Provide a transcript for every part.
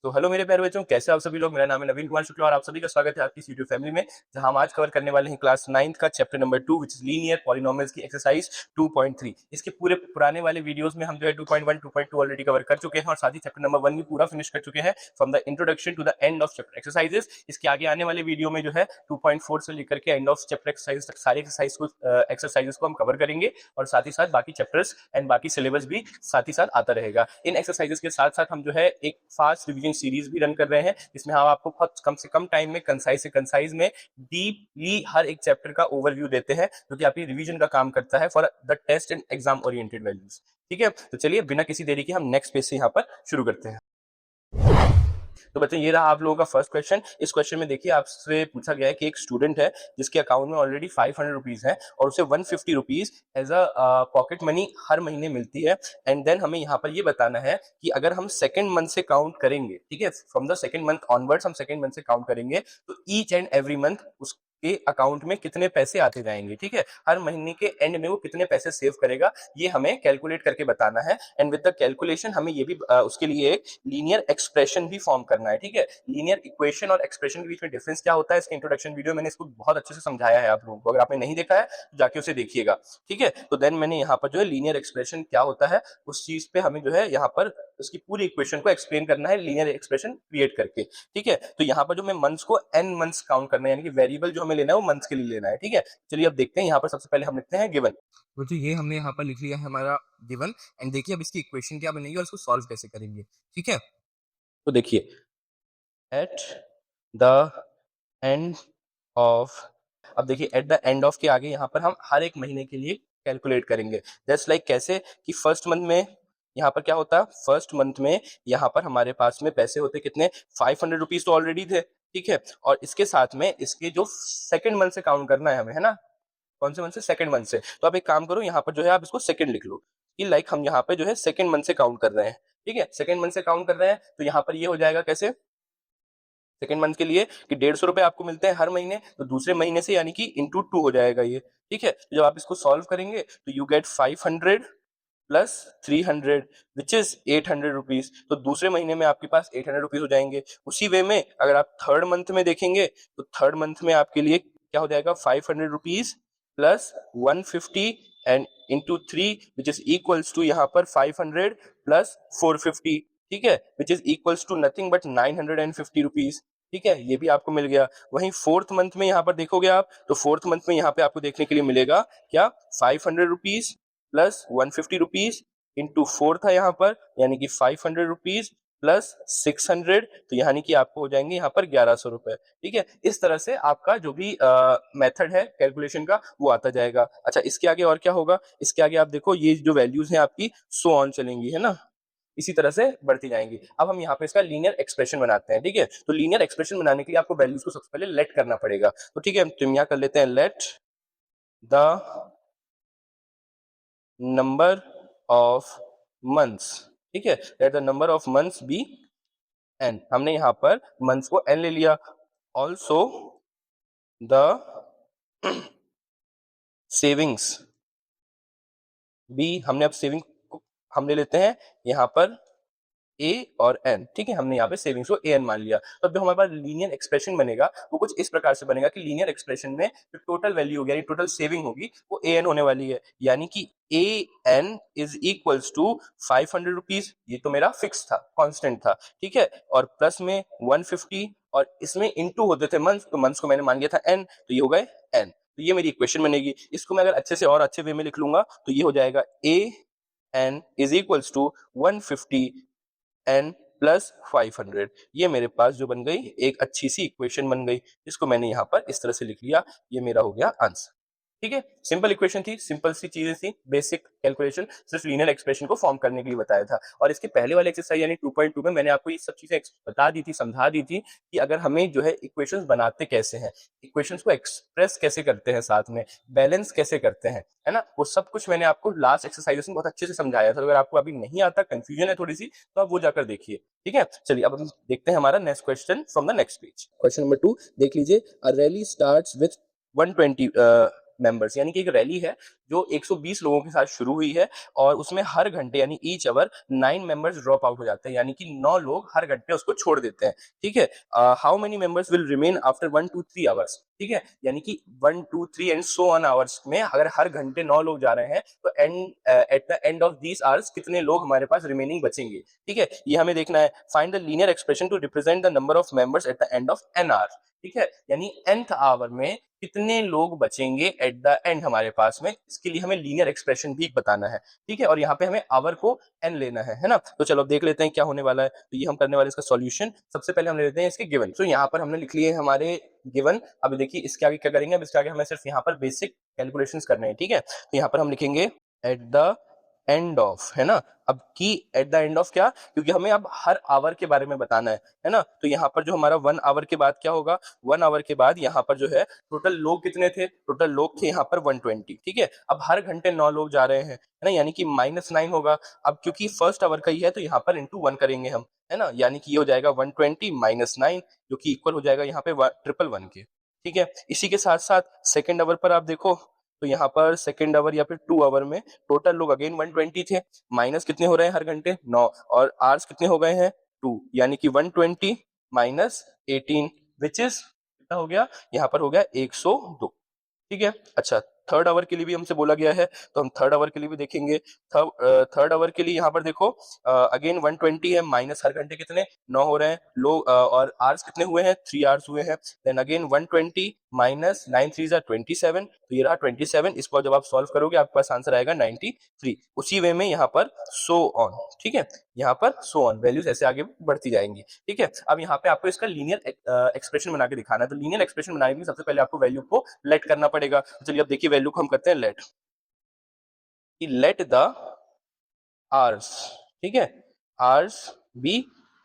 तो हेलो मेरे प्यारे बच्चों, कैसे आप सभी लोग। मेरा नाम है नवीन कुमार शुक्ला और आप सभी का स्वागत है आपकी यूट्यूब फैमिली में, जहां हम आज कवर करने वाले हैं क्लास 9th का chapter number 2 which is linear polynomials की एक्सरसाइज 2.3। इसके पूरे पुराने वाले वीडियोस में हम जो है 2.1 2.2 ऑलरेडी कवर कर चुके हैं और साथ ही चैप्टर नंबर 1 भी पूरा फिनिश कर चुके हैं from the introduction to the end of chapter exercises. इसके आगे आने वाले वीडियो में जो है 2.4 से लेकर के एंड ऑफ चैप्टर एक्सरसाइज तक सारे एक्सरसाइजेस को हम कवर करेंगे और साथ ही साथ बाकी चैप्टर्स एंड बाकी सिलेबस भी साथ ही साथ आता रहेगा। इन एक्सरसाइजेस के साथ साथ हम जो है एक फास्ट रिवीजन सीरीज भी रन कर रहे हैं, जिसमें हम आपको बहुत कम से कम टाइम में कंसाइज से कंसाइज में डीपली हर एक चैप्टर का ओवरव्यू देते हैं, जो कि आपकी रिवीजन का काम करता है for the test and exam oriented values. ठीक है, तो चलिए बिना किसी देरी के हम नेक्स्ट पेज से यहाँ पर शुरू करते हैं। तो बच्चों, ये रहा आप लोगों का फर्स्ट क्वेश्चन। इस क्वेश्चन में देखिए आपसे पूछा गया है कि एक स्टूडेंट है जिसके अकाउंट में ऑलरेडी 500 रुपीज है और उसे 150 rupees as a pocket money हर महीने मिलती है। एंड देन हमें यहाँ पर ये बताना है कि अगर हम सेकंड मंथ से काउंट करेंगे, ठीक है, from the second month onwards हम सेकंड मंथ से काउंट करेंगे, तो ईच एंड एवरी मंथ उस के अकाउंट में कितने पैसे आते जाएंगे। ठीक है, हर महीने के एंड में वो कितने पैसे सेव करेगा, ये हमें कैलकुलेट करके बताना है। एंड विद द कैलकुलेशन हमें ये भी उसके लिए एक लीनियर एक्सप्रेशन भी फॉर्म करना है। ठीक है, लीनियर इक्वेशन और एक्सप्रेशन के बीच में डिफरेंस क्या होता है, इसके इंट्रोडक्शन वीडियो मैंने इसको बहुत अच्छे से समझाया है आप लोगों को। अगर आपने नहीं देखा है तो जाके उसे देखिएगा। ठीक है, तो देन मैंने यहाँ पर जो है लीनियर एक्सप्रेशन क्या होता है उस चीज पे हमें जो है यहाँ पर उसकी पूरी इक्वेशन को एक्सप्लेन करना है लीनियर एक्सप्रेशन क्रिएट करके। ठीक है, तो यहाँ पर जो मैं मंथ्स को एन मंथ्स काउंट करना है, यानी कि वेरिएबल जो हमें लेना है वो मंथ्स के लिए लेना है। ठीक है, चलिए अब देखते हैं। यहाँ पर सबसे पहले हम लिखते हैं गिवन। तो ये हमने यहाँ पर लिख लिया है हमारा गिवन। एंड देखिए अब इसकी इक्वेशन क्या बनेगी और इसको सॉल्व कैसे करेंगे। ठीक है, तो देखिए एट द एंड ऑफ, अब देखिए एट द एंड ऑफ के आगे यहाँ पर हम हर एक महीने के लिए कैलकुलेट करेंगे। जस्ट लाइक कैसे कि फर्स्ट मंथ में यहाँ पर क्या होता है, फर्स्ट मंथ में यहाँ पर हमारे पास में पैसे होते कितने, 500 रुपीज तो ऑलरेडी थे। ठीक है, और इसके साथ में इसके जो सेकंड मंथ से काउंट करना है हमें, है ना, कौन से मंथ से, सेकंड मंथ से। तो आप एक काम करो, यहाँ पर जो है आप इसको सेकंड लिख लो कि लाइक हम यहाँ पे जो है सेकंड मंथ से काउंट कर रहे हैं। ठीक है, सेकंड मंथ से काउंट कर रहे हैं तो यहाँ पर ये हो जाएगा कैसे, सेकंड मंथ के लिए कि 150 रुपए आपको मिलते हैं हर महीने, तो दूसरे महीने से यानी कि इंटू 2 हो जाएगा ये। ठीक है, तो जब आप इसको सॉल्व करेंगे तो you get 500 plus 300 which is 800 rupees. तो दूसरे महीने में आपके पास 800 रुपीज हो जाएंगे। उसी वे में अगर आप थर्ड मंथ में देखेंगे तो थर्ड मंथ में आपके लिए क्या हो जाएगा, 500 rupees plus 150 and into 3 which is equals to यहाँ पर 500 प्लस 450। ठीक है, which is equals to nothing but 950 rupees. ठीक है, ये भी आपको मिल गया। वहीं फोर्थ मंथ में यहाँ पर देखोगे आप तो फोर्थ मंथ में यहाँ पे आपको देखने के लिए मिलेगा क्या, 500 रुपीज प्लस 150 रुपीज इंटू 4 था यहाँ पर, यानी कि 500 रुपीज प्लस 600, तो यानी कि आपको हो जाएंगे यहाँ पर 1100 रुपए। ठीक है, इस तरह से आपका जो भी मेथड है कैलकुलेशन का वो आता जाएगा। अच्छा, इसके आगे और क्या होगा, इसके आगे आप देखो ये जो वैल्यूज हैं आपकी सो ऑन चलेंगी, है ना, इसी तरह से बढ़ती जाएंगी। अब हम यहाँ पे इसका लीनियर एक्सप्रेशन बनाते हैं। ठीक है, तो लीनियर एक्सप्रेशन बनाने के लिए आपको वैल्यूज को सबसे पहले लेट करना पड़ेगा। तो ठीक है, तो हम यहाँ कर लेते हैं let the number of months. ठीक है, let the number of months be n. हमने यहाँ पर मंथ्स को एन ले लिया। ऑल्सो द सेविंग्स बी, हमने अब सेविंग को हम ले लेते हैं यहाँ पर ए और एन। ठीक है, हमने यहाँ पे सेविंग्स को ए एन मान लिया। तो अब जो हमारे पास लीनियर एक्सप्रेशन बनेगा वो कुछ इस प्रकार से बनेगा कि लीनियर एक्सप्रेशन में जो टोटल वैल्यू होगी यानी टोटल सेविंग होगी वो ए एन होने वाली है, यानी कि A N is equals to 500 rupees, ये तो मेरा फिक्स था, कांस्टेंट था। ठीक है, और प्लस में 150 और इसमें इंटू होते थे मंथ्स, तो मंथ्स को मैंने मान लिया था एन, तो ये हो गए एन। तो ये मेरी इक्वेशन बनेगी। इसको मैं अगर अच्छे से और अच्छे वे में लिख लूंगा तो ये हो जाएगा A N is equals to 150 N plus 500। ये मेरे पास जो बन गई एक अच्छी सी इक्वेशन बन गई, जिसको मैंने यहाँ पर इस तरह से लिख लिया। ये मेरा हो गया आंसर। ठीक है, सिंपल इक्वेशन थी, सिंपल सी चीजें थी, बेसिक कैलकुलेशन, सिर्फ लीनियर एक्सप्रेशन को फॉर्म करने के लिए बताया था। और इसके पहले वाले एक्सरसाइज यानी 2.2 में मैंने आपको ये सब चीजें बता दी थी, समझा दी थी कि अगर हमें जो है इक्वेशंस बनाते कैसे हैं, इक्वेशंस को एक्सप्रेस कैसे करते हैं, साथ में बैलेंस कैसे करते हैं, है ना, वो सब कुछ मैंने आपको लास्ट एक्सरसाइज में बहुत अच्छे से समझाया था। अगर आपको अभी नहीं आता, कंफ्यूजन है थोड़ी सी, तो आप वो जाकर देखिए। ठीक है, चलिए अब हम देखते हैं हमारा next question from the next page. Question number 2 देख लीजिए। अ रैली स्टार्ट्स विद 120 मेंबर्स, यानी कि एक रैली है जो 120 लोगों के साथ शुरू हुई है और उसमें हर घंटे यानी each hour 9 members drop out हो जाते हैं, यानी कि 9 लोग हर घंटे उसको छोड़ देते हैं। ठीक है, how many members will remain after 1 to 3 hours? ठीक है, यानी कि 1 2 3 एंड सो ऑन आवर्स में अगर हर घंटे 9 लोग जा रहे हैं तो at the end of these hours कितने लोग हमारे पास रिमेनिंग बचेंगे। ठीक है, ये हमें देखना है। Find the linear expression to represent the number of members at the end of n hour. ठीक है, यानी nth आवर में कितने लोग बचेंगे एट द एंड हमारे पास में, इसके लिए हमें लीनियर एक्सप्रेशन भी बताना है। ठीक है, और यहाँ पे हमें आवर को n लेना है ना। तो चलो अब देख लेते हैं क्या होने वाला है। तो ये हम करने वाले इसका सॉल्यूशन। सबसे पहले हम ले लेते हैं इसके गिवन। तो यहाँ पर हमने लिख लिए हमारे गिवन। अब देखिए इसके आगे क्या करेंगे, अब इसके आगे हमें सिर्फ यहाँ पर बेसिक कैलकुलेशंस करने हैं। ठीक है, तो यहाँ पर हम लिखेंगे एट द एंड ऑफ, है ना। अब की एट द एंड ऑफ क्या, क्योंकि हमें अब हर आवर के बारे में बताना है ना। तो यहाँ पर जो हमारा 1 आवर के बाद क्या होगा, 1 आवर के बाद यहाँ पर जो है टोटल लोग कितने थे, टोटल लोग थे यहाँ पर 120। ठीक है, अब हर घंटे 9 लोग जा रहे हैं, है ना, यानी कि -9 होगा। अब क्योंकि फर्स्ट आवर का ही है तो यहाँ पर इंटू 1 करेंगे हम, है ना, यानी कि ये हो जाएगा 120 - 9 जो कि इक्वल हो जाएगा यहाँ पे 111 के। ठीक है, इसी के साथ साथ सेकेंड आवर पर आप देखो तो यहाँ पर सेकेंड आवर या फिर 2 आवर में टोटल लोग अगेन 120 थे, माइनस कितने हो रहे हैं हर घंटे 9, और आवर्स कितने हो गए हैं 2, यानी कि 120 - 18 विच इज कितना हो गया, यहाँ पर हो गया 102। ठीक है, अच्छा थर्ड आवर के लिए भी हमसे बोला गया है तो हम थर्ड आवर के लिए भी देखेंगे। थर्ड आवर के लिए यहाँ पर देखो अगेन 120 है, माइनस हर घंटे कितने 9 हो रहे हैं लोग, और आवर्स कितने हुए हैं 3 आवर्स हुए हैं। देन अगेन 120 - 9 3 27, तो ये रहा 27। इसको जब आप सॉल्व करोगे आपके पास आंसर आएगा 93। उसी वे में यहाँ पर सो ऑन। ठीक है, यहाँ पर सो ऑन वैल्यूज ऐसे आगे बढ़ती जाएंगी। ठीक है, अब यहाँ पे आपको इसका लीनियर एक्सप्रेशन बना के दिखाना है। तो लीनियर एक्सप्रेशन बनाने के लिए सबसे पहले आपको वैल्यू को लेट करना पड़ेगा। तो चलिए अब देखिए वैल्यू को हम करते हैं लेट द आर्स। ठीक है, आर्स बी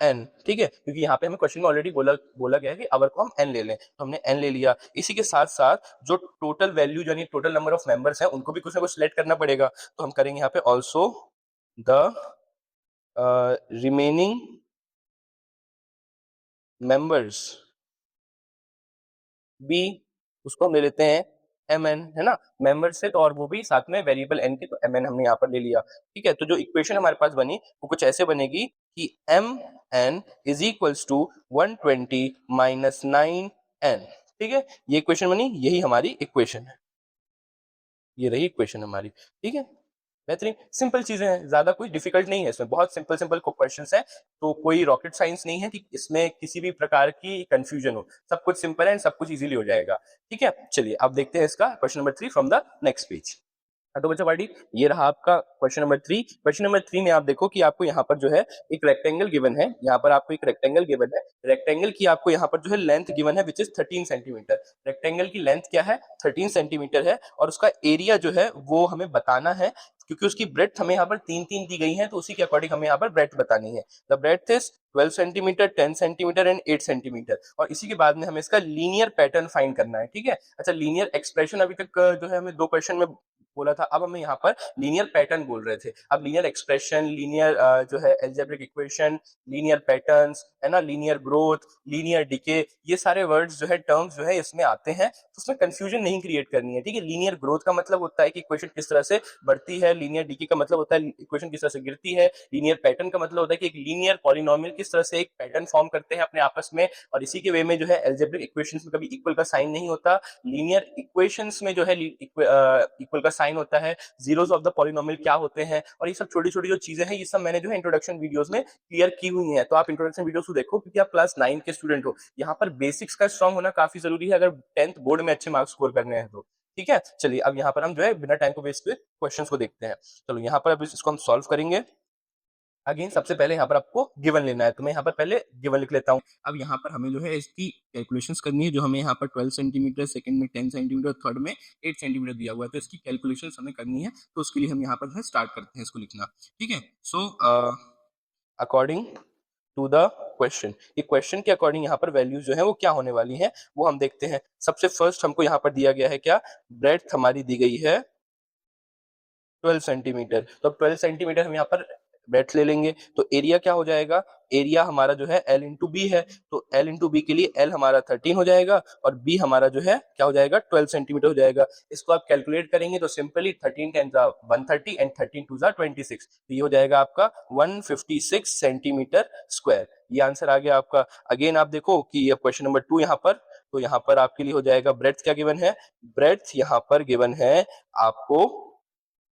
एन। ठीक है, क्योंकि यहाँ पे हमें क्वेश्चन में ऑलरेडी बोला गया है कि आवर को हम एन ले लें, तो हमने एन ले लिया। इसी के साथ साथ जो टोटल वैल्यू यानी टोटल नंबर ऑफ मेंबर्स हैं उनको भी कुछ ना कुछ सिलेक्ट करना पड़ेगा। तो हम करेंगे यहाँ पे also the remaining members be, उसको हम ले लेते हैं एम एन, है ना, मेंबर से, तो और वो भी साथ में वेरिएबल एन के, तो एम एन हमने यहाँ पर ले लिया। ठीक है, तो जो इक्वेशन हमारे पास बनी वो कुछ ऐसे बनेगी कि M N is equals to 120 - 9 n. ठीक है, ये इक्वेशन बनी, यही हमारी इक्वेशन है, ये रही इक्वेशन हमारी। ठीक है, बेहतरीन, सिंपल चीजें हैं, ज्यादा कोई डिफिकल्ट नहीं है इसमें, बहुत सिंपल सिंपल क्वेश्चंस हैं। तो कोई रॉकेट साइंस नहीं है कि इसमें किसी भी प्रकार की कंफ्यूजन हो, सब कुछ सिंपल है, सब कुछ इजीली हो जाएगा। ठीक है, चलिए अब देखते हैं इसका question number 3 from the next page. तो बच्चों पार्टी, ये रहा आपका क्वेश्चन नंबर 3। क्वेश्चन नंबर 3 में आप देखो कि आपको यहाँ पर जो है एक रेक्टेंगल गिवन है, यहाँ पर आपको एक रेक्टेंगल गिवन है। रेक्टेंगल की आपको यहाँ पर जो है लेंथ गिवन है विच इज 13 सेंटीमीटर। रेक्टेंगल की लेंथ क्या है 13 सेंटीमीटर है, और उसका एरिया जो है वो हमें बताना है, क्योंकि उसकी ब्रेड्थ हमें यहाँ पर 3 दी गई है, तो उसी के अकॉर्डिंग हमें यहाँ पर ब्रेड्थ बतानी है। The breadth is 12 centimetre, 10 centimetre and 8 centimetre, और इसी के बाद में हमें इसका लीनियर पैटर्न फाइंड करना है। ठीक है, अच्छा लीनियर एक्सप्रेशन अभी तक जो है हमें 2 क्वेश्चन में बोला था, अब हमें यहाँ पर लीनियर पैटर्न बोल रहे थे। अब लीनियर एक्सप्रेशन, लीनियर जो है एल्जेब्रिक इक्वेशन, लीनियर पैटर्न्स, है ना, लीनियर ग्रोथ, लीनियर डिके, ये सारे वर्ड्स जो है टर्म्स जो है इसमें आते हैं, तो उसमें कंफ्यूजन नहीं क्रिएट करनी है। ठीक है, लीनियर ग्रोथ का मतलब होता है कि इक्वेशन किस तरह से बढ़ती है, लीनियर डिके का मतलब होता है इक्वेशन किस तरह से गिरती है, लीनियर पैटर्न का मतलब होता है कि एक लीनियर पॉलिनोमियल किस तरह से एक पैटर्न फॉर्म करते हैं अपने आपस में, और इसी के वे में जो है एल्जेब्रिक इक्वेशंस में कभी इक्वल का साइन नहीं होता, लीनियर इक्वेशंस में जो है इक्वल का साइन होता है, जीरोस ऑफ द पॉलिनोमियल क्या होते हैं, और ये सब छोटी छोटी जो चीजें हैं ये सब मैंने जो है इंट्रोडक्शन वीडियोस में क्लियर की हुई हैं। तो आप इंट्रोडक्शन वीडियोस को देखो, क्योंकि आप क्लास 9 के स्टूडेंट हो, यहाँ पर बेसिक्स का स्ट्रांग होना काफी जरूरी है अगर 10th बोर्ड में अच्छे मार्क्स स्कोर करने हैं तो। ठीक है, चलिए अब यहाँ पर हम जो है बिना टाइम को वेस्ट किए क्वेश्चंस को देखते हैं। चलो यहाँ पर अब इसको हम सॉल्व करेंगे। अगेन सबसे पहले यहाँ पर आपको गिवन लेना है, तो मैं यहाँ पर पहले गिवन लिख लेता हूँ। अब यहाँ पर हमें जो है इसकी कैलकुलेशंस करनी है, जो हमें यहाँ पर 12 सेंटीमीटर, सेकंड में 10 सेंटीमीटर, थर्ड में 8 सेंटीमीटर दिया हुआ है, तो इसकी कैलकुलेशंस हमें करनी है। तो उसके लिए हम यहाँ पर जो है स्टार्ट करते हैं इसको लिखना। ठीक है, so according to the question, ये क्वेश्चन के अकॉर्डिंग यहाँ पर वैल्यूज जो है वो क्या होने वाली है वो हम देखते हैं। सबसे फर्स्ट हमको यहाँ पर दिया गया है क्या, ब्रेड्थ हमारी दी गई है 12 सेंटीमीटर, तो 12 सेंटीमीटर हम यहाँ पर ब्रेड्थ ले लेंगे तो एरिया क्या हो जाएगा, एरिया हमारा जो है L इंटू बी है, तो L इंटू बी के लिए L हमारा 13 हो जाएगा और B हमारा जो है क्या हो जाएगा 12 सेंटीमीटर हो जाएगा। इसको आप कैलकुलेट करेंगे तो सिंपली 13 10 130 एंड 13 2 26, तो ये हो जाएगा आपका 156 सेंटीमीटर स्क्वायर। ये आंसर आ गया आपका। अगेन आप देखो कि ये क्वेश्चन नंबर 2 यहाँ पर, तो यहाँ पर आपके लिए हो जाएगा ब्रेड्थ क्या गिवन है, ब्रेड्थ यहाँ पर गिवन है आपको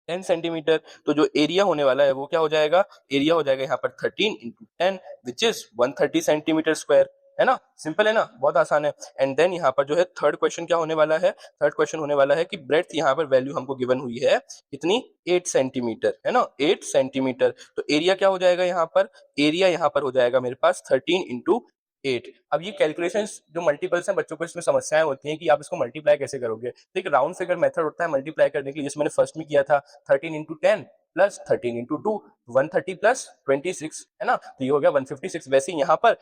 10 सेंटीमीटर, तो जो एरिया होने वाला है वो क्या हो जाएगा, एरिया हो जाएगा यहाँ पर 13 into 10 which is 130 centimetre square, है ना, सिंपल है ना, बहुत आसान है। एंड देन यहाँ पर जो है थर्ड क्वेश्चन क्या होने वाला है, थर्ड क्वेश्चन होने वाला है कि ब्रेड्थ यहाँ पर वैल्यू हमको गिवन हुई है कितनी, 8 सेंटीमीटर, है ना, 8 सेंटीमीटर, तो एरिया क्या हो जाएगा यहाँ पर, एरिया यहाँ पर हो जाएगा मेरे पास 13 इंटू 8। अब ये कैलकुलेशंस जो मल्टीपल्स हैं बच्चों को इसमें समस्याएं होती हैं कि आप इसको मल्टीप्लाई कैसे करोगे, तो एक राउंड फिगर मेथड होता है मल्टीप्लाई करने के लिए, जिसमें मैंने फर्स्ट में किया था 13 इंटू 10 प्लस 13 इंटू 2 130 प्लस 26, है ना, तो ये हो गया 156। वैसे ही यहाँ पर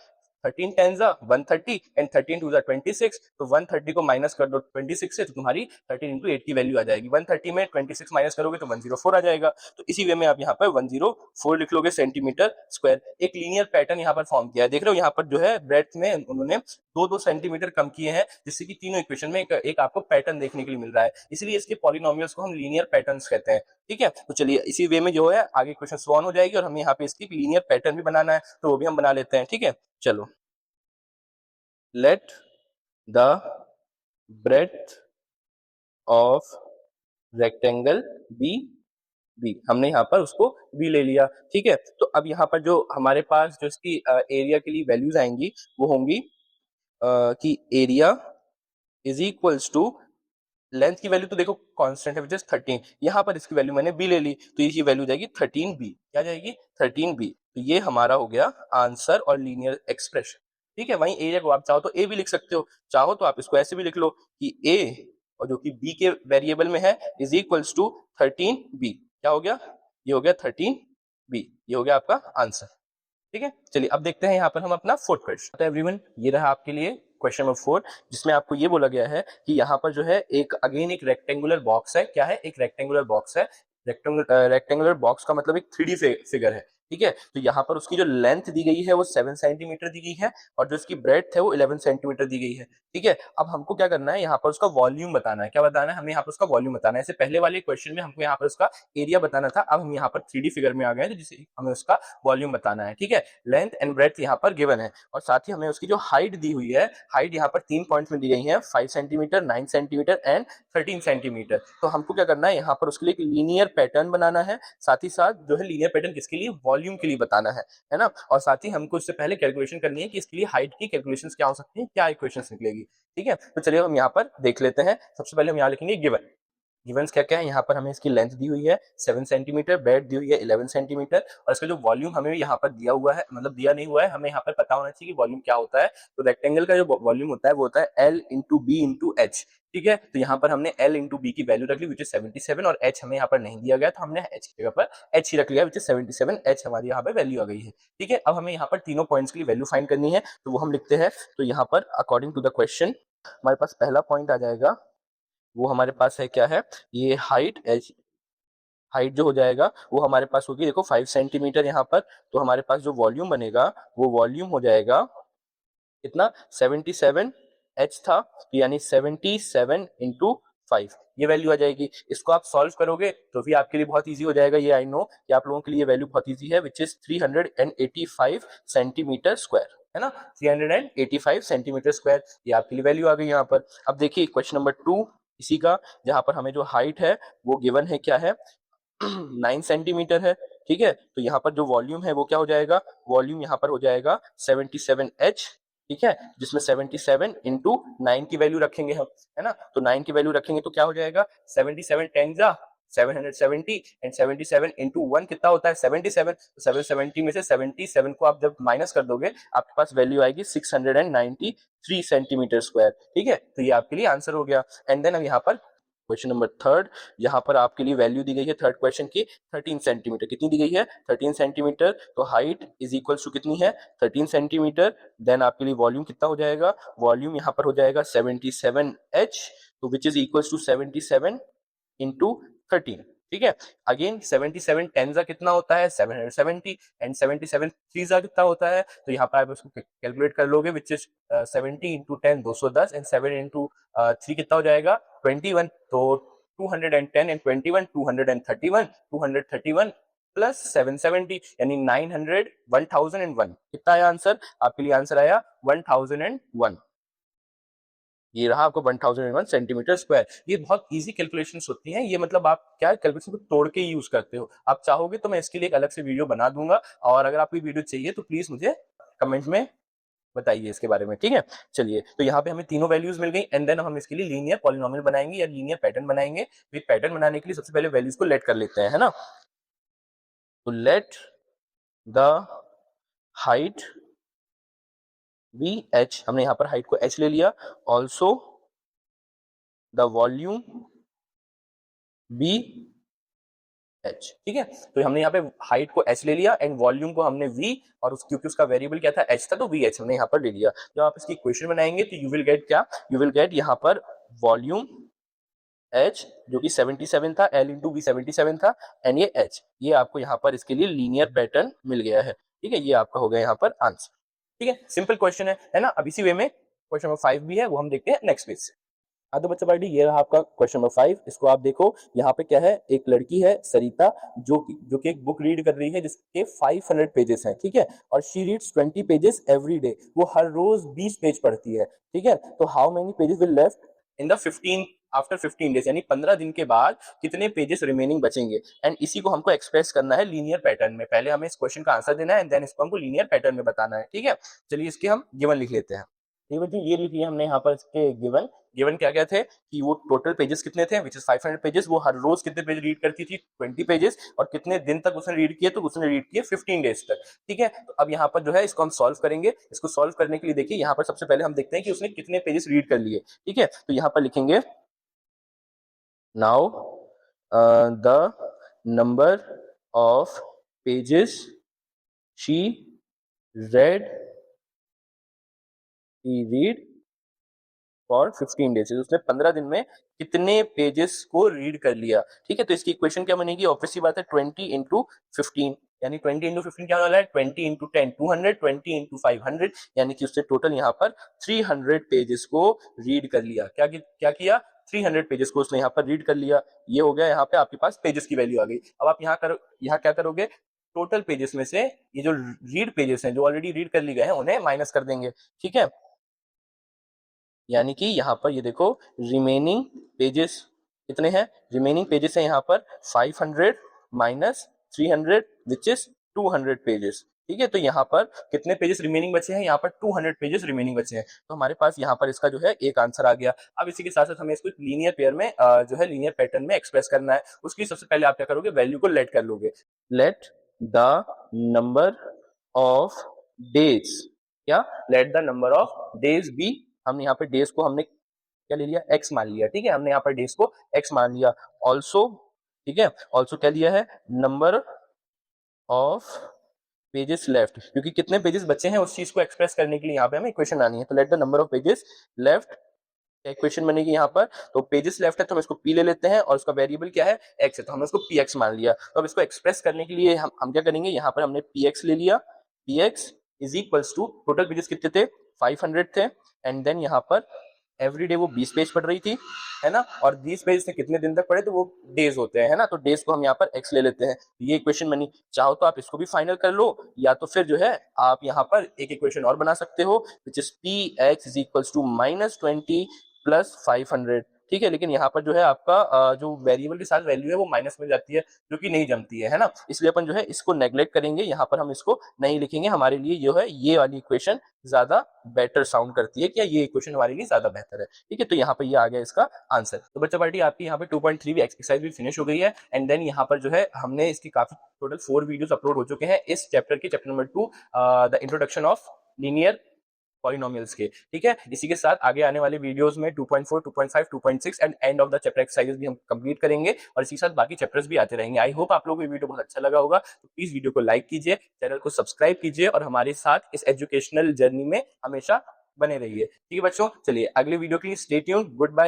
13 10 130 एंड 13 2 26, तो 130 को माइनस कर दो 26 से, तो तुम्हारी 13 इंटू 8 की वैल्यू आ जाएगी। 130 में 26 माइनस करोगे तो 104 आ जाएगा, तो इसी वे में आप यहाँ पर 104 लिख लोगे सेंटीमीटर स्क्वायर। एक लीनियर पैटर्न यहाँ पर फॉर्म किया है, देख रहे हो यहाँ पर जो है ब्रेड्थ में उन्होंने 2-2 सेंटीमीटर कम किए हैं, जिससे कि तीनों इक्वेशन में एक आपको पैटर्न देखने के लिए मिल रहा है, इसलिए इसके पॉलिनोमियल्स को हम लीनियर पैटर्न्स कहते हैं। ठीक है, तो चलिए इसी वे में जो है आगे क्वेश्चन सॉल्व हो जाएगी और हमें यहाँ पे इसकी लीनियर पैटर्न भी बनाना है, तो वो भी हम बना लेते हैं। ठीक है, चलो, let the breadth of rectangle be, हमने यहाँ पर उसको बी ले लिया। ठीक है, तो अब यहाँ पर जो हमारे पास जो इसकी एरिया के लिए वैल्यूज आएंगी वो होंगी कि area is equals to length की वैल्यू तो देखो कांस्टेंट है विच इज 13, यहाँ पर इसकी वैल्यू मैंने बी ले ली, तो ये वैल्यू जाएगी 13b, क्या जाएगी 13b, तो ये हमारा हो गया आंसर और लीनियर एक्सप्रेशन। ठीक है, वहीं एरिया को आप चाहो तो ए भी लिख सकते हो, चाहो तो आप इसको ऐसे भी लिख लो कि ए और जो कि बी के वेरिएबल में है इज इक्वल्स टू 13b, क्या हो गया, ये हो गया 13b, ये हो गया आपका आंसर। ठीक है, चलिए अब देखते हैं यहाँ पर हम अपना फोर्थ क्वेश्चन। तो एवरीवन ये रहा आपके लिए क्वेश्चन नंबर 4, जिसमें आपको ये बोला गया है कि यहाँ पर जो है एक अगेन एक रेक्टेंगुलर बॉक्स है, क्या है, एक रेक्टेंगुलर बॉक्स है, रेक्टेंगुलर बॉक्स का मतलब एक 3D फिगर है। ठीक है, तो यहाँ पर उसकी जो लेंथ दी गई है वो 7 सेंटीमीटर दी गई है और जो इसकी ब्रेड्थ है वो 11 सेंटीमीटर दी गई है। ठीक है, अब हमको क्या करना है, यहाँ पर उसका वॉल्यूम बताना है, क्या बताना है, हमें यहाँ पर उसका वॉल्यूम बताना है। इससे पहले वाले क्वेश्चन में हमको यहाँ पर उसका एरिया बताना था, अब हम यहाँ पर 3D फिगर में आ गए हैं, जिसे हमें उसका वॉल्यूम बताना है। ठीक है, लेंथ एंड ब्रेड्थ यहाँ पर गिवन है और साथ ही हमें उसकी जो हाइट दी हुई है, हाइट यहाँ पर 3 पॉइंट्स में दी गई है, 5 सेंटीमीटर, 9 सेंटीमीटर एंड 13 सेंटीमीटर। तो हमको क्या करना है, यहाँ पर उसके लिए एक लीनियर पैटर्न बनाना है, साथ ही साथ जो है लीनियर पैटर्न किसके लिए, वॉल्यूम के लिए बताना है ना, और साथ ही हमको इससे पहले कैलकुलेशन करनी है कि इसके लिए हाइट की कैलकुलेशन क्या हो सकती है, क्या इक्वेशंस निकलेगी। ठीक है, तो चलिए हम यहाँ पर देख लेते हैं। सबसे पहले हम यहाँ लिखेंगे गिवन, गिवंस क्या क्या है, यहाँ पर हमें इसकी लेंथ दी हुई है 7 सेंटीमीटर, ब्रेड्थ दी हुई है 11 सेंटीमीटर और इसका जो वॉल्यूम हमें यहाँ पर दिया हुआ है, मतलब दिया नहीं हुआ है, हमें यहाँ पर पता होना चाहिए कि वॉल्यूम क्या होता है। तो रेक्टेंगल का जो वॉल्यूम होता है वो होता है L into B into H. ठीक है, तो यहाँ पर हमने L इंटू बी की वैल्यू रख ली विच इज 77 और H हमें यहाँ पर नहीं दिया गया, तो हमने H की जगह पर H ही रख लिया विच इज 77, H हमारी यहाँ पर वैल्यू आ गई है। ठीक है, अब हमें यहाँ पर तीनों पॉइंट्स की वैल्यू फाइंड करनी है, तो वो हम लिखते हैं। तो यहाँ पर अकॉर्डिंग टू द क्वेश्चन हमारे पास पहला पॉइंट आ जाएगा, वो हमारे पास है क्या है, ये हाइट एच, हाइट जो हो जाएगा वो हमारे पास होगी देखो 5 सेंटीमीटर यहाँ पर, तो हमारे पास जो वॉल्यूम बनेगा वो वॉल्यूम हो जाएगा कितना, 77 एच था, तो यानी 77 इंटू 5 ये वैल्यू आ जाएगी। इसको आप सॉल्व करोगे तो भी आपके लिए बहुत इजी हो जाएगा, ये आई नो कि आप लोगों के लिए वैल्यू बहुत इजी है विच इज 385 सेंटीमीटर स्क्वायर, है ना, 385 सेंटीमीटर स्क्वायर, ये आपके लिए वैल्यू आ गई यहाँ पर। अब देखिए क्वेश्चन नंबर 2 इसी का, जहां पर हमें जो हाइट है वो गिवन है क्या है 9 सेंटीमीटर है। ठीक है, तो यहाँ पर जो वॉल्यूम है वो क्या हो जाएगा, वॉल्यूम यहाँ पर हो जाएगा 77H। ठीक है, जिसमें 77 इंटू 9 की वैल्यू रखेंगे हम, है ना, तो 9 की वैल्यू रखेंगे तो क्या हो जाएगा 77 10 770 एंड 77 इंटू 1 कितना होता है 77, तो 770 में से 77 को आप जब माइनस कर दोगे आपके पास वैल्यू आएगी 693 सेंटीमीटर स्क्वायर। ठीक है, तो ये आपके लिए आंसर हो गया। एंड देन अब यहाँ पर क्वेश्चन नंबर 3, यहाँ पर आपके लिए वैल्यू दी गई है थर्ड क्वेश्चन की 13 सेंटीमीटर, कितनी दी गई है 13 सेंटीमीटर, तो हाइट इज इक्वल टू कितनी है 13 सेंटीमीटर, देन आपके लिए वॉल्यूम कितना हो जाएगा, वॉल्यूम यहाँ पर हो जाएगा 77H, तो which is equal to 77 into 13। ठीक है। अगेन 77 टेन कितना होता है 770 एंड 77 थ्री कितना होता है, तो यहाँ पर आप उसको कैलकुलेट कर लोगे which is 70 into 10 210 and 7 into 3 कितना हो जाएगा 21, तो 210 एंड 21 231 231 प्लस 770 यानी 900 1001 कितना आया आंसर आपके लिए, आंसर आया 1001। ये रहा आपको 1001 सेंटीमीटर स्क्वायर। ये बहुत इजी कैलकुलेशंस होती हैं, ये मतलब आप क्या कैलकुलेशन को तोड़ के यूज करते हो। आप चाहोगे तो मैं इसके लिए एक अलग से वीडियो बना दूंगा, और अगर आपको वीडियो चाहिए तो प्लीज मुझे कमेंट में बताइए इसके बारे में, ठीक है। चलिए, तो यहाँ पे हमें तीनों वैल्यूज मिल गई एंड देन हम इसके लिए लीनियर पॉलिनोमियल बनाएंगे या लीनियर पैटर्न बनाएंगे। तो पैटर्न बनाने के लिए सबसे पहले वैल्यूज को लेट कर लेते हैं, है ना। तो let the height be H, हमने यहाँ पर हाइट को एच ले लिया, also the volume be H, ठीक है। तो हमने यहाँ पे हाइट को एच ले लिया एंड वॉल्यूम को हमने वी, और क्योंकि उसका वेरिएबल क्या था एच था, तो वी एच हमने यहाँ पर ले लिया। जब आप इसकी इक्वेशन बनाएंगे तो यू विल गेट क्या, यू विल गेट यहाँ पर वॉल्यूम एच जो कि 77 था, एल इंटू वी 77 था, एंड ये एच, ये आपको यहाँ पर इसके लिए लीनियर पैटर्न मिल गया है, ठीक है। ये आपका हो गया यहाँ पर आंसर, ठीक है। सिंपल क्वेश्चन है ना। अब इसी वे में क्वेश्चन नंबर 5 भी है, वो हम देखते हैं नेक्स्ट पेज से। हाँ तो बच्चा पार्टी, ये रहा आपका क्वेश्चन नंबर 5। इसको आप देखो, यहाँ पे क्या है, एक लड़की है सरिता जो कि एक बुक रीड कर रही है जिसके 500 पेजेस हैं, ठीक है। और she reads 20 pages every day, वो हर रोज 20 पेज पढ़ती है, ठीक है। तो how many pages will left in the 15 after 15 days, यानी 15 दिन के बाद कितने पेजेस रिमेनिंग बचेंगे। एंड इसी को हमको एक्सप्रेस करना है लीनियर पैटर्न में। पहले हमें इस क्वेश्चन का आंसर देना है एंड देन इसको हमको लीनियर पैटर्न में बताना है, ठीक है। चलिए इसके हम गिवन लिख लेते हैं। ठीक है, ये लिख लिया हमने यहाँ पर इसके गिवन। गिवन क्या क्या थे कि वो टोटल पेजेस कितने थे, विच इज 500 पेजेस, वो हर रोज कितने पेज रीड करती थी 20 पेजेस, और कितने दिन तक उसने रीड किए, तो उसने रीड किए 15 डेज तक, ठीक है। तो अब यहाँ पर जो है इसको हम सॉल्व करेंगे। इसको सॉल्व करने के लिए देखिए यहाँ पर सबसे पहले हम देखते हैं कि उसने कितने पेजेस रीड कर लिए, ठीक है। तो यहाँ पर लिखेंगे now the number of pages she read for 15 days, उसने 15 दिन में कितने पेजेस को रीड कर लिया, ठीक है। तो इसकी इक्वेशन क्या बनेगी, ऑब्वियसली बात है 20 इंटू 15, यानी 20 इंटू 15 क्या वाला है 20 इंटू 10 200, 20 इंटू 500, यानी कि उसने टोटल यहाँ पर 300 पेजेस को रीड कर लिया। क्या किया 300 पेजेस को उसने यहाँ पर रीड कर लिया। ये हो गया, यहाँ पे आपके पास पेजेस की वैल्यू आ गई। अब आप यहाँ क्या करोगे, टोटल पेजेस में से ये जो रीड पेजेस हैं जो ऑलरेडी रीड कर लिए गए हैं उन्हें माइनस कर देंगे, ठीक है। यानी कि यहाँ पर ये देखो रिमेनिंग पेजेस कितने हैं, रिमेनिंग पेजेस है यहाँ पर 500 माइनस 300 विच इज 200 पेजेस, ठीक है। तो यहाँ पर कितने पेजेस रिमेनिंग बचे हैं, यहाँ पर 200 पेजेस रिमेनिंग बचे हैं। तो हमारे पास यहाँ पर इसका जो है एक आंसर आ गया। अब इसी के साथ साथ हमें इसको लीनियर पेयर में जो है लीनियर पैटर्न में एक्सप्रेस करना है। उसके लिए सबसे पहले आप क्या करोगे, वैल्यू को लेट कर लोगे। Let the number of days, क्या let the number of days be, हमने यहाँ पे डेज को हमने क्या ले लिया x मान लिया, ठीक है। हमने यहाँ पर डेज को x मान लिया। ऑल्सो, ठीक है, ऑल्सो क्या लिया है, नंबर ऑफ पेजेस लेफ्ट, क्योंकि कितने पेजेस बचे हैं उस चीज को एक्सप्रेस करने के लिए यहाँ पे हमें इक्वेशन आनी है। तो let the number of pages left, equation बनेगी यहाँ पर। तो पेजेस लेफ्ट है तो हम इसको p ले लेते हैं, और उसका वेरिएबल क्या है x है, तो हमने उसको px मान लिया। तो अब इसको एक्सप्रेस करने के लिए हम क्या करेंगे, यहाँ पर हमने px ले लिया। px is equals to total pages कितने थे 500 थे, एंड देन यहाँ पर एवरी डे वो 20 पेज पढ़ रही थी, है ना। और 20 पेज से कितने दिन तक पढ़े, तो वो डेज होते हैं, है ना। तो डेज को हम यहाँ पर x ले लेते हैं। ये इक्वेशन बनी। चाहो तो आप इसको भी फाइनल कर लो, या तो फिर जो है आप यहाँ पर एक इक्वेशन और बना सकते हो which is px is equals to -20 plus 500, ठीक है। लेकिन यहाँ पर जो है आपका जो वेरिएबल के साथ वैल्यू है वो माइनस में जाती है, जो कि नहीं जमती है ना। इसलिए अपन जो है इसको नेग्लेक्ट करेंगे, यहाँ पर हम इसको नहीं लिखेंगे। हमारे लिए जो है ये वाली इक्वेशन ज्यादा बेटर साउंड करती है, क्या ये इक्वेशन हमारे लिए ज्यादा बेहतर है, ठीक है। तो यहाँ पर ये आ गया इसका आंसर। तो बच्चा पार्टी आपकी यहाँ पे 2.3 एक्सरसाइज भी फिनिश हो गई है, एंड देन यहाँ पर जो है हमने इसकी काफी टोटल 4 वीडियोस अपलोड हो चुके हैं इस चैप्टर के, chapter number 2 the introduction of linear polynomials के, ठीक है। इसी के साथ आगे आने वाले वीडियोस में 2.4, 2.5, 2.6 and end of the chapter exercises भी हम कंप्लीट करेंगे, और इसी के साथ बाकी चैप्टर्स भी आते रहेंगे। आई होप आप लोगों को ये वीडियो बहुत अच्छा लगा होगा। तो प्लीज वीडियो को लाइक कीजिए, चैनल को सब्सक्राइब कीजिए, और हमारे साथ इस एजुकेशनल जर्नी में हमेशा बने रहिए, ठीक है बच्चों। चलिए अगले वीडियो के लिए स्टे ट्यून्ड, गुड बाय।